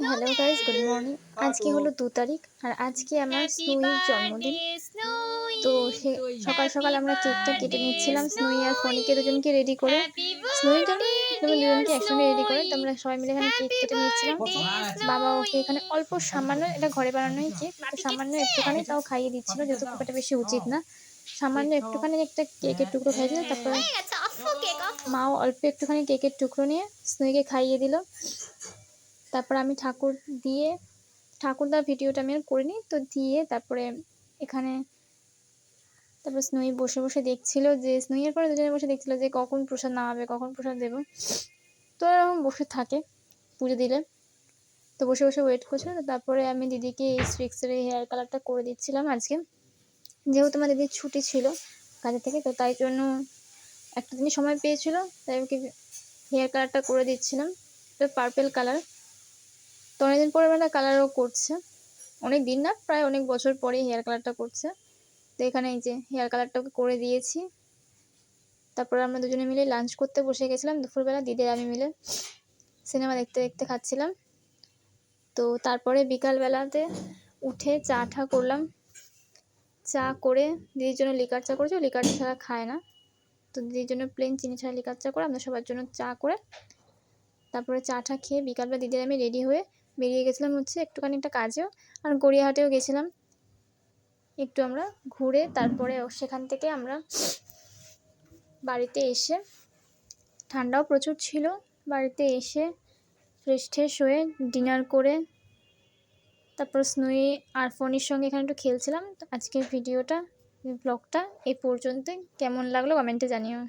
Hello guys, good morning. আজকে হলো 2 তারিখ আর আজকে আমার স্নুইর জন্মদিন। তো সে সকাল সকাল আমরা কেকটা কেটে নিচ্ছিলাম স্নুই আর ফনিকে দুজনকে রেডি করে। স্নুইর জন্য যেমন দুজনকে একসঙ্গে রেডি করে তো আমরা সবাই মিলে এখানে কেক কেটে নিচ্ছিলাম। বাবা ওকে এখানে অল্প সামান্য, এটা ঘরে বানানোই কেক, তো সামান্য একটুখানি তাও খাইয়ে দিচ্ছিল, যেহেতু খুব একটা বেশি উচিত না। সামান্য একটুখানি একটা কেকের টুকরো খাইয়েছিল, তারপরে মাও অল্প একটুখানি কেকের টুকরো নিয়ে স্নুইকে খাইয়ে দিল। তারপর আমি ঠাকুরদার ভিডিওটা আমি আর করিনি, তো দিয়ে তারপরে এখানে তারপর স্নুই বসে বসে দেখছিল, যে স্নুইয়ের পরে দুজনে বসে দেখছিল যে কখন প্রসাদ নামাবে, কখন প্রসাদ দেবো। তো এরকম বসে থাকে পুজো দিলে, তো বসে বসে ওয়েট করছিল। তো তারপরে আমি দিদিকে এই স্ট্রিক্সের হেয়ার কালারটা করে দিচ্ছিলাম আজকে, যেহেতু আমার দিদির ছুটি ছিল কাজে থেকে, তো তাই জন্য একটা দিনই সময় পেয়েছিল, তাই ওকে হেয়ার কালারটা করে দিচ্ছিলাম। তো পার্পেল কালার, তো অনেকদিন পরে মানে কালারও করছে, অনেক দিন না, প্রায় অনেক বছর পরে হেয়ার কালারটা করছে। তো এখানে এই যে হেয়ার কালারটাকে করে দিয়েছি। তারপর আমরা দুজনে মিলে লাঞ্চ করতে বসে গেছিলাম দুপুরবেলা, দিদি আমি মিলে সিনেমা দেখতে দেখতে খাচ্ছিলাম। তো তারপরে বিকালবেলাতে উঠে চা করলাম। চা করে দিদির জন্য লিকার চা করেছি, লিকার ছাড়া খায় না, তো দিদির জন্য প্লেন চিনি ছাড়া লিকার চা করে আমরা সবার জন্য চা করে তারপরে চা খেয়ে বিকালবেলা দিদির আমি রেডি হয়ে বেরিয়ে গেছিলাম হচ্ছে একটুখানি একটা কাজেও, আর গড়িয়াহাটেও গেছিলাম একটু আমরা ঘুরে। তারপরে সেখান থেকে আমরা বাড়িতে এসে, ঠান্ডাও প্রচুর ছিল, বাড়িতে এসে ফ্রেশ হয়ে ডিনার করে তারপর স্নুই আর ফোনের সঙ্গে এখানে একটু খেলছিলাম। তো আজকের ব্লগটা এই পর্যন্তই। কেমন লাগলো কমেন্টে জানিও।